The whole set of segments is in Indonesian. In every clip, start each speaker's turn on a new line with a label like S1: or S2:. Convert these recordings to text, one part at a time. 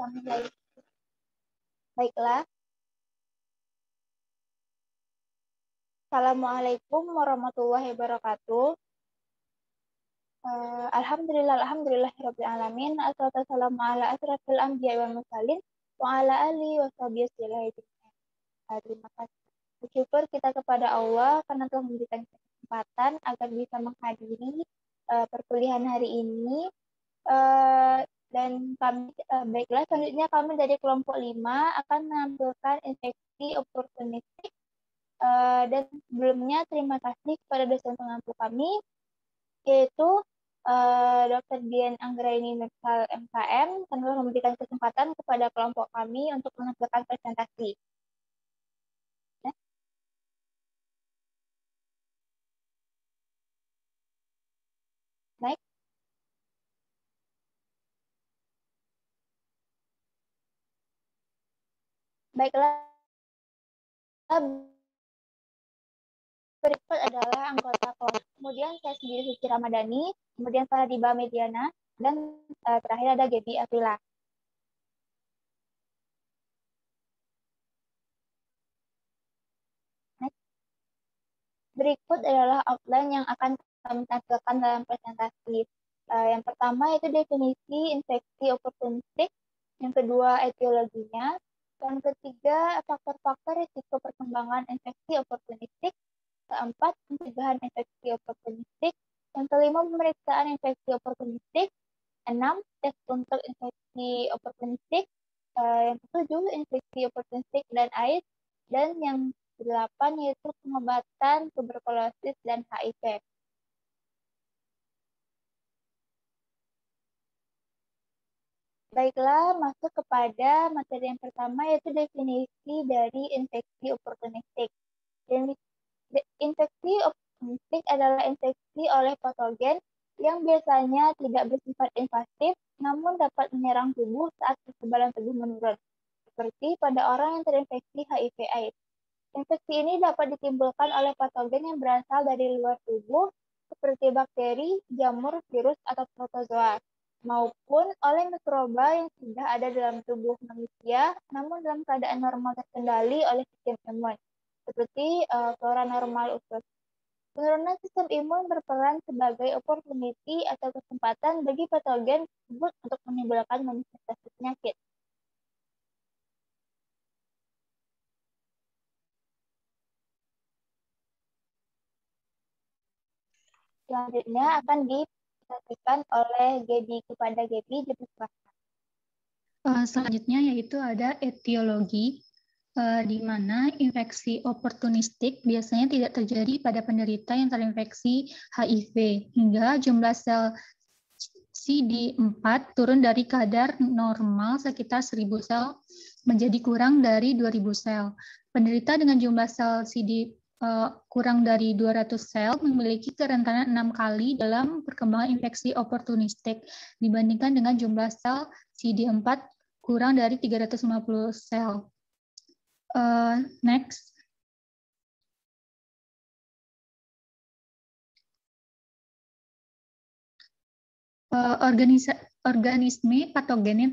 S1: kami lagi. Baiklah. Assalamualaikum warahmatullahi wabarakatuh. Alhamdulillahirabbil alamin. Assalatu wassalamu ala asyrafil anbiya'i wal mursalin wa ala alihi washabihi wasallam. Terima kasih. Bersyukur kita kepada Allah karena telah memberikan kesempatan agar bisa menghadiri perkuliahan hari ini. Dan kami, baiklah, selanjutnya kami dari kelompok 5 akan menampilkan infeksi oportunistik. Dan sebelumnya terima kasih kepada dosen pengampu kami, yaitu Dr. Dian Anggraini Nursal MKM, yang telah memberikan kesempatan kepada kelompok kami untuk menampilkan presentasi. Baik. Baiklah, berikut adalah anggota kelompok. Kemudian saya sendiri Suci Ramadhani, kemudian Faradiba Mediana, dan terakhir ada Gaby Aprila. Berikut adalah outline yang akan kami tampilkan dalam presentasi. Yang pertama itu definisi infeksi oportunistik, yang kedua etiologinya, yang ketiga faktor-faktor risiko perkembangan infeksi oportunistik, keempat pencegahan infeksi oportunistik, yang kelima pemeriksaan infeksi oportunistik, 6 tes untuk infeksi oportunistik, yang ketujuh infeksi oportunistik dan AIDS, dan yang 8 yaitu pengobatan tuberkulosis dan HIV. Baiklah, masuk kepada materi yang pertama yaitu definisi dari infeksi oportunistik. Infeksi oportunistik adalah infeksi oleh patogen yang biasanya tidak bersifat invasif, namun dapat menyerang tubuh saat kekebalan tubuh menurun, seperti pada orang yang terinfeksi HIV/AIDS. Infeksi ini dapat ditimbulkan oleh patogen yang berasal dari luar tubuh, seperti bakteri, jamur, virus, atau protozoa, maupun oleh mikroba yang sudah ada dalam tubuh manusia, namun dalam keadaan normal terkendali oleh sistem imun, seperti flora normal usus. Penurunan sistem imun berperan sebagai opportunity atau kesempatan bagi patogen tersebut untuk menimbulkan manifestasi penyakit. Selanjutnya akan dipresentasikan oleh Gaby kepada Gaby.
S2: Selanjutnya yaitu ada etiologi, di mana infeksi oportunistik biasanya tidak terjadi pada penderita yang terinfeksi HIV, hingga jumlah sel CD4 turun dari kadar normal sekitar 1.000 sel menjadi kurang dari 2.000 sel. Penderita dengan jumlah sel CD kurang dari 200 sel memiliki kerentanan 6 kali dalam perkembangan infeksi oportunistik dibandingkan dengan jumlah sel CD4 kurang dari 350 sel. Next. Organisme patogen yang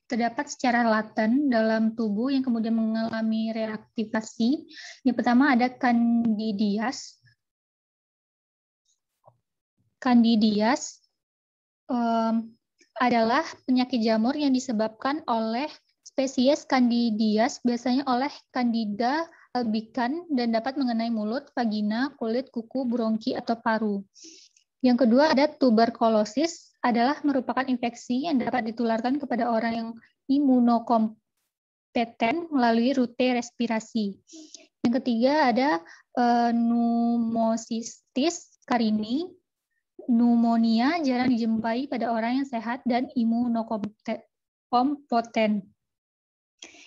S2: terdapat secara laten dalam tubuh yang kemudian mengalami reaktivasi. Yang pertama ada Candidias. Candidias adalah penyakit jamur yang disebabkan oleh spesies Candidias, biasanya oleh Candida albicans, dan dapat mengenai mulut, vagina, kulit, kuku, bronki, atau paru. Yang kedua ada tuberkulosis, adalah merupakan infeksi yang dapat ditularkan kepada orang yang imunokompeten melalui rute respirasi. Yang ketiga ada pneumocystis carini. Pneumonia jarang dijumpai pada orang yang sehat dan imunokompoten.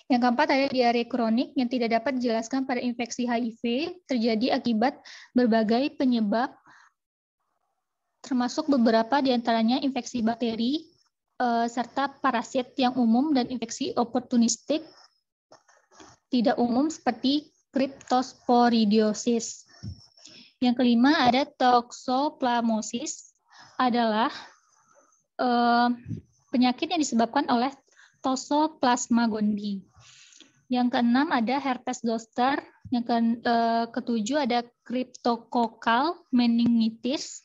S2: Yang keempat ada diare kronik yang tidak dapat dijelaskan pada infeksi HIV, terjadi akibat berbagai penyebab, termasuk beberapa diantaranya infeksi bakteri, serta parasit yang umum, dan infeksi oportunistik tidak umum seperti cryptosporidiosis. Yang kelima ada toxoplasmosis, adalah penyakit yang disebabkan oleh Toxoplasma gondii. Yang keenam ada herpes zoster. Yang ketujuh ada cryptococcal meningitis.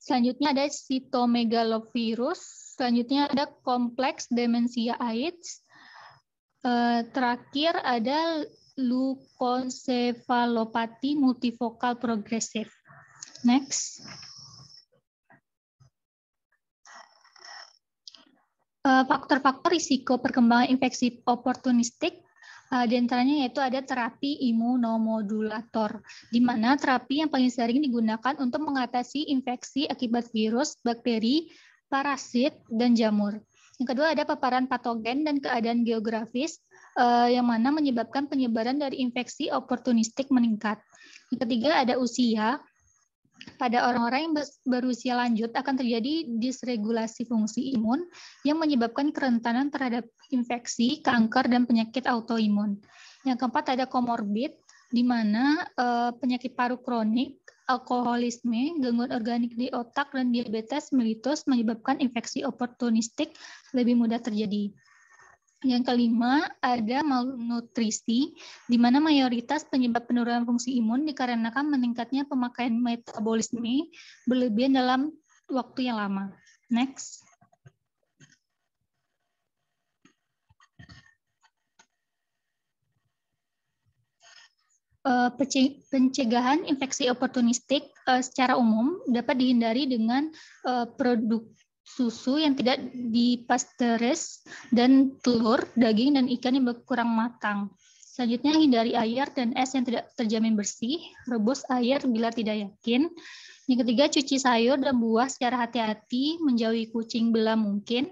S2: Selanjutnya ada cytomegalovirus. Selanjutnya ada kompleks demensia AIDS. Terakhir ada leukoencephalopati multifokal progresif. Next. Faktor-faktor risiko perkembangan infeksi oportunistik di antaranya yaitu ada terapi imunomodulator, di mana terapi yang paling sering digunakan untuk mengatasi infeksi akibat virus, bakteri, parasit, dan jamur. Yang kedua ada paparan patogen dan keadaan geografis yang mana menyebabkan penyebaran dari infeksi oportunistik meningkat. Yang ketiga ada usia. Pada orang-orang yang berusia lanjut akan terjadi disregulasi fungsi imun yang menyebabkan kerentanan terhadap infeksi, kanker, dan penyakit autoimun. Yang keempat ada komorbid, di mana penyakit paru kronik, alkoholisme, gangguan organik di otak, dan diabetes mellitus menyebabkan infeksi oportunistik lebih mudah terjadi. Yang kelima, ada malnutrisi, di mana mayoritas penyebab penurunan fungsi imun dikarenakan meningkatnya pemakaian metabolisme berlebihan dalam waktu yang lama. Next. Pencegahan infeksi oportunistik secara umum dapat dihindari dengan produk susu yang tidak dipasteuris, dan telur, daging, dan ikan yang kurang matang. Selanjutnya, hindari air dan es yang tidak terjamin bersih. Rebus air bila tidak yakin. Yang ketiga, cuci sayur dan buah secara hati-hati, menjauhi kucing bila mungkin.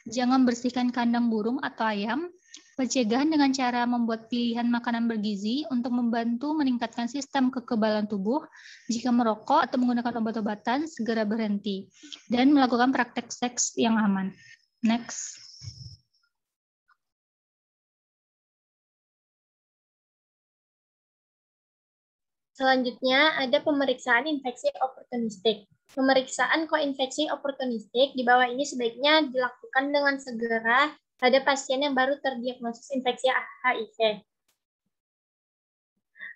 S2: Jangan bersihkan kandang burung atau ayam. Pencegahan dengan cara membuat pilihan makanan bergizi untuk membantu meningkatkan sistem kekebalan tubuh. Jika merokok atau menggunakan obat-obatan, segera berhenti. Dan melakukan praktek seks yang aman. Next.
S1: Selanjutnya ada pemeriksaan infeksi oportunistik. Pemeriksaan koinfeksi oportunistik di bawah ini sebaiknya dilakukan dengan segera pada pasien yang baru terdiagnosis infeksi HIV.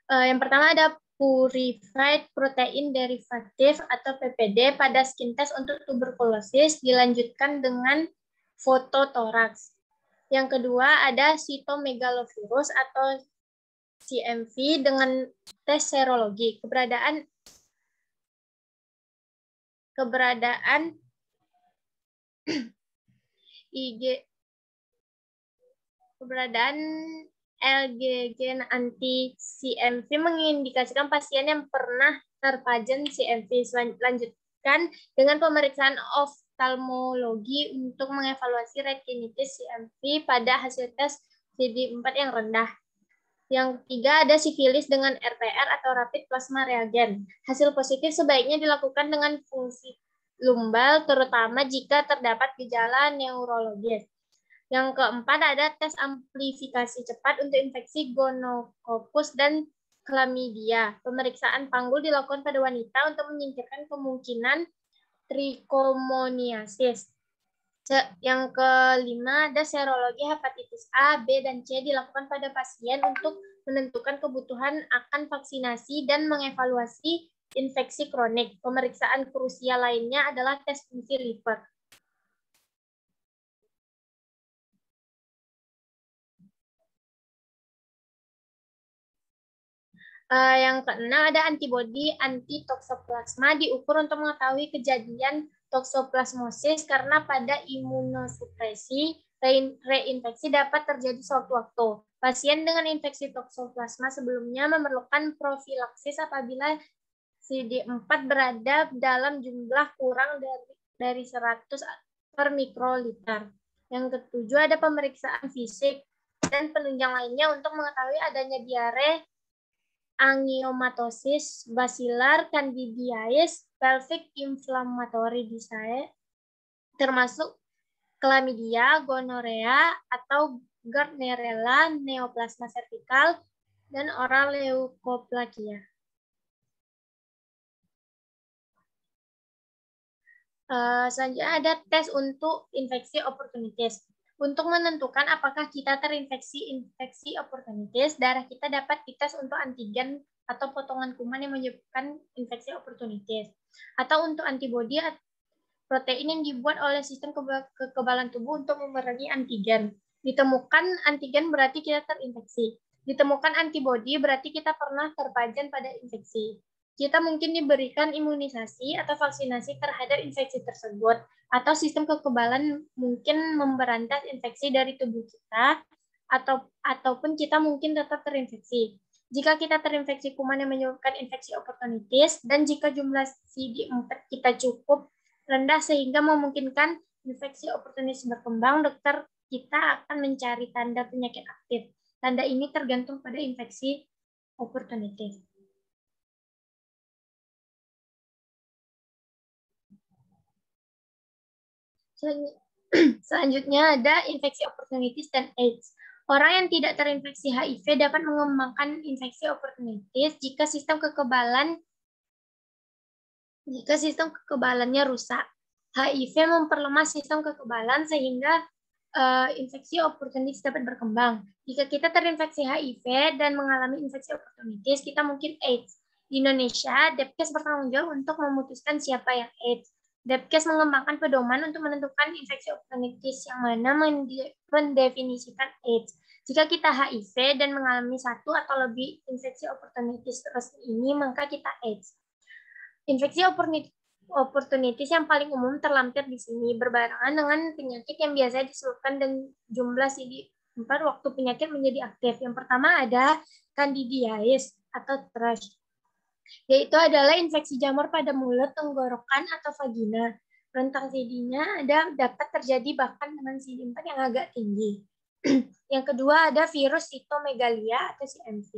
S1: Yang pertama ada Purified Protein Derivative atau PPD pada skin test untuk tuberkulosis, dilanjutkan dengan fototoraks. Yang kedua ada cytomegalovirus atau CMV dengan tes serologi. Keberadaan LGG anti-CMV mengindikasikan pasien yang pernah terpajan CMV. Lanjutkan dengan pemeriksaan oftalmologi untuk mengevaluasi retinitis CMV pada hasil tes CD4 yang rendah. Yang ketiga ada sifilis dengan RPR atau rapid plasma reagen. Hasil positif sebaiknya dilakukan dengan fungsi lumbal, terutama jika terdapat gejala neurologis. Yang keempat ada tes amplifikasi cepat untuk infeksi gonokokus dan chlamydia. Pemeriksaan panggul dilakukan pada wanita untuk menyingkirkan kemungkinan trichomoniasis. Yang kelima ada serologi hepatitis A, B, dan C dilakukan pada pasien untuk menentukan kebutuhan akan vaksinasi dan mengevaluasi infeksi kronik. Pemeriksaan krusial lainnya adalah tes fungsi liver. Yang keenam ada antibodi anti-toxoplasma diukur untuk mengetahui kejadian toxoplasmosis karena pada imunosupresi reinfeksi dapat terjadi sewaktu-waktu. Pasien dengan infeksi toxoplasma sebelumnya memerlukan profilaksis apabila CD4 berada dalam jumlah kurang dari 100 per mikroliter. Yang ketujuh ada pemeriksaan fisik dan penunjang lainnya untuk mengetahui adanya diare, angiomatosis, basilar, candidiasis, pelvic inflammatory disease, termasuk chlamydia, gonorrhea, atau Gardnerella, neoplasma cervical, dan oral leukoplakia. Selanjutnya ada tes untuk infeksi oportunitis.
S3: Untuk menentukan apakah kita terinfeksi infeksi opportunitis, darah kita dapat dites untuk antigen atau potongan kuman yang menyebabkan infeksi opportunitis. Atau untuk antibodi, protein yang dibuat oleh sistem kekebalan tubuh untuk memerangi antigen. Ditemukan antigen berarti kita terinfeksi. Ditemukan antibodi berarti kita pernah terpajan pada infeksi. Kita mungkin diberikan imunisasi atau vaksinasi terhadap infeksi tersebut, atau sistem kekebalan mungkin memberantas infeksi dari tubuh kita, ataupun kita mungkin tetap terinfeksi. Jika kita terinfeksi kuman yang menyebabkan infeksi opportunitis, dan jika jumlah CD4 kita cukup rendah sehingga memungkinkan infeksi opportunitis berkembang, dokter kita akan mencari tanda penyakit aktif. Tanda ini tergantung pada infeksi opportunitis. Selanjutnya ada infeksi opportunitis dan AIDS. Orang yang tidak terinfeksi HIV dapat mengembangkan infeksi opportunitis jika sistem kekebalannya rusak. HIV memperlemah sistem kekebalan sehingga infeksi opportunitis dapat berkembang. Jika kita terinfeksi HIV dan mengalami infeksi opportunitis, kita mungkin AIDS. Di Indonesia, Depkes bertanggung jawab untuk memutuskan siapa yang AIDS. Depkes mengembangkan pedoman untuk menentukan infeksi opportunitis yang mana mendefinisikan AIDS. Jika kita HIV dan mengalami satu atau lebih infeksi opportunitis resmi ini, maka kita AIDS. Infeksi opportunitis yang paling umum terlampir di sini berbarengan dengan penyakit yang biasa disebabkan dan jumlah CD4 waktu penyakit menjadi aktif. Yang pertama ada Candidiasis atau thrush, yaitu adalah infeksi jamur pada mulut, tenggorokan, atau vagina. Rentang CD-nya dapat terjadi bahkan dengan CD4 yang agak tinggi. Yang kedua ada virus cytomegalovirus atau CMV.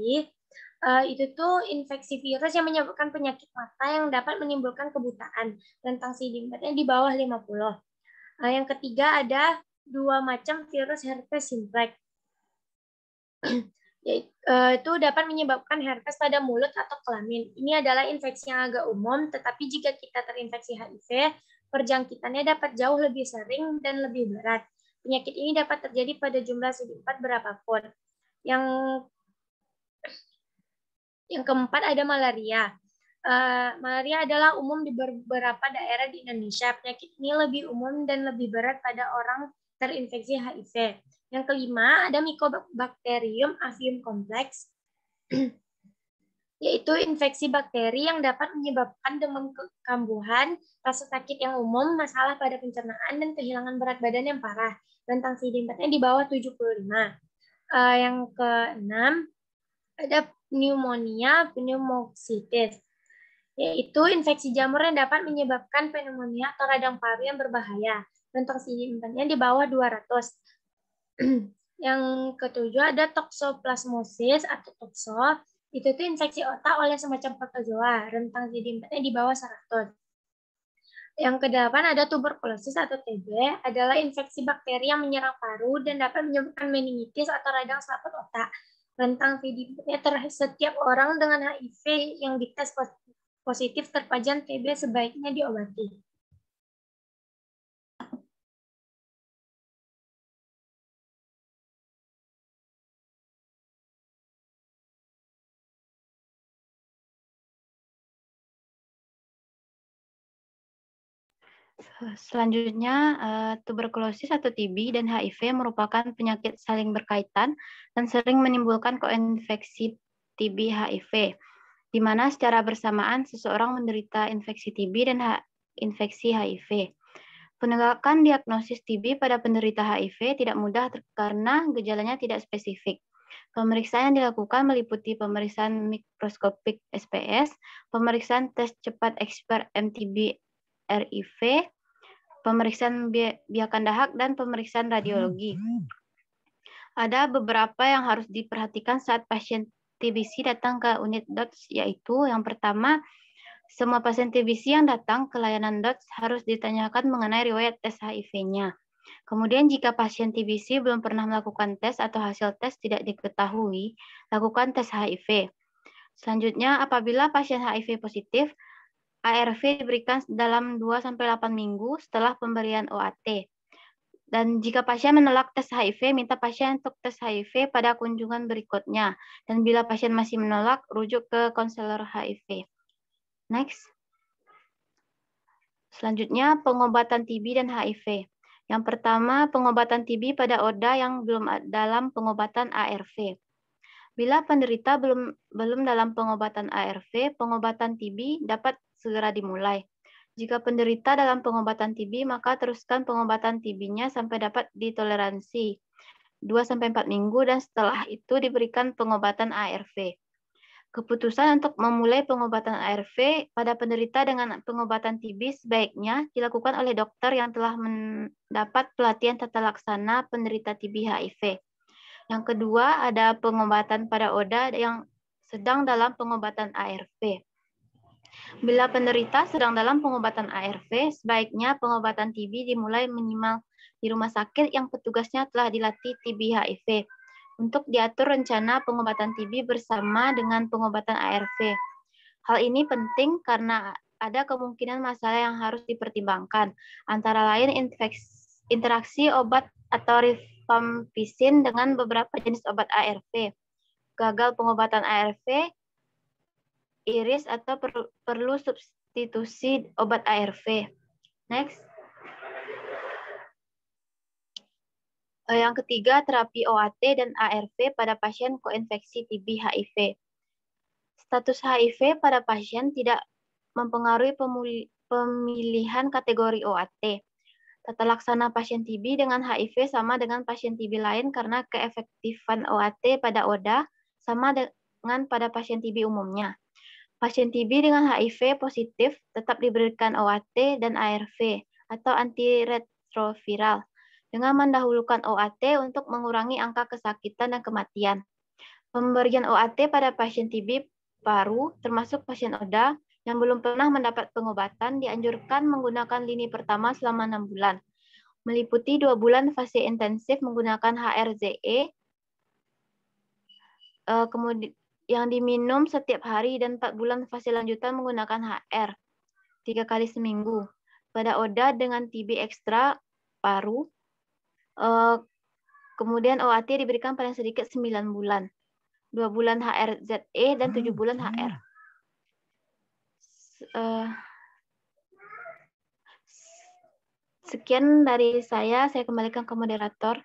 S3: Itu tuh infeksi virus yang menyebabkan penyakit mata yang dapat menimbulkan kebutaan. Rentang CD4-nya di bawah 50. Yang ketiga ada dua macam virus herpes simplex. Itu dapat menyebabkan herpes pada mulut atau kelamin. Ini adalah infeksi yang agak umum, tetapi jika kita terinfeksi HIV, perjangkitannya dapat jauh lebih sering dan lebih berat. Penyakit ini dapat terjadi pada jumlah CD4 berapapun. Yang keempat ada malaria. Malaria adalah umum di beberapa daerah di Indonesia. Penyakit ini lebih umum dan lebih berat pada orang terinfeksi HIV. Yang kelima ada Mycobacterium avium complex, yaitu infeksi bakteri yang dapat menyebabkan demam kambuhan, rasa sakit yang umum, masalah pada pencernaan, dan kehilangan berat badan yang parah. Rentang CD4-nya di bawah 75. Yang keenam ada pneumonia pneumocystis, yaitu infeksi jamur yang dapat menyebabkan pneumonia atau radang paru yang berbahaya. Rentang CD4-nya di bawah 200. Yang ketujuh ada toxoplasmosis atau toxo. Itu tuh infeksi otak oleh semacam protozoa. Rentang CD4-nya di bawah 100. Yang kedelapan ada tuberkulosis atau TB, adalah infeksi bakteri yang menyerang paru dan dapat menyebabkan meningitis atau radang selaput otak. Rentang CD4-nya setiap orang dengan HIV yang dites positif terpajan TB sebaiknya diobati.
S4: Selanjutnya, tuberkulosis atau TB dan HIV merupakan penyakit saling berkaitan dan sering menimbulkan koinfeksi TB-HIV, di mana secara bersamaan seseorang menderita infeksi TB dan infeksi HIV. Penegakan diagnosis TB pada penderita HIV tidak mudah karena gejalanya tidak spesifik. Pemeriksaan yang dilakukan meliputi pemeriksaan mikroskopik SPS, pemeriksaan tes cepat ekspert MTB-RIV, pemeriksaan biakan dahak, dan pemeriksaan radiologi. Ada beberapa yang harus diperhatikan saat pasien TBC datang ke unit DOTS, yaitu yang pertama, semua pasien TBC yang datang ke layanan DOTS harus ditanyakan mengenai riwayat tes HIV-nya. Kemudian jika pasien TBC belum pernah melakukan tes atau hasil tes tidak diketahui, lakukan tes HIV. Selanjutnya, apabila pasien HIV positif, ARV diberikan dalam 2-8 minggu setelah pemberian OAT. Dan jika pasien menolak tes HIV, minta pasien untuk tes HIV pada kunjungan berikutnya. Dan bila pasien masih menolak, rujuk ke konselor HIV. Next. Selanjutnya, pengobatan TB dan HIV. Yang pertama, pengobatan TB pada ODA yang belum dalam pengobatan ARV. Bila penderita belum dalam pengobatan ARV, pengobatan TB dapat segera dimulai. Jika penderita dalam pengobatan TB, maka teruskan pengobatan TB-nya sampai dapat ditoleransi 2-4 minggu dan setelah itu diberikan pengobatan ARV. Keputusan untuk memulai pengobatan ARV pada penderita dengan pengobatan TB sebaiknya dilakukan oleh dokter yang telah mendapat pelatihan tata laksana penderita TB HIV. Yang kedua, ada pengobatan pada ODA yang sedang dalam pengobatan ARV. Bila penderita sedang dalam pengobatan ARV, sebaiknya pengobatan TB dimulai minimal di rumah sakit yang petugasnya telah dilatih TB HIV untuk diatur rencana pengobatan TB bersama dengan pengobatan ARV. Hal ini penting karena ada kemungkinan masalah yang harus dipertimbangkan, antara lain interaksi obat atau rifampicin dengan beberapa jenis obat ARV, gagal pengobatan ARV, iris atau perlu substitusi obat ARV. Next. Yang ketiga, terapi OAT dan ARV pada pasien koinfeksi TB HIV. Status HIV pada pasien tidak mempengaruhi pemilihan kategori OAT. Tata laksana pasien TB dengan HIV sama dengan pasien TB lain karena keefektifan OAT pada ODA sama dengan pada pasien TB umumnya. Pasien TB dengan HIV positif tetap diberikan OAT dan ARV atau antiretroviral dengan mendahulukan OAT untuk mengurangi angka kesakitan dan kematian. Pemberian OAT pada pasien TB paru, termasuk pasien ODA yang belum pernah mendapat pengobatan, dianjurkan menggunakan lini pertama selama 6 bulan, meliputi 2 bulan fase intensif menggunakan HRZE, kemudian yang diminum setiap hari dan 4 bulan fase lanjutan menggunakan HR 3 kali seminggu. Pada ODA dengan TB ekstra paru, kemudian OAT diberikan paling sedikit 9 bulan. 2 bulan HRZE dan 7 bulan HR. Sekian dari saya kembalikan ke moderator.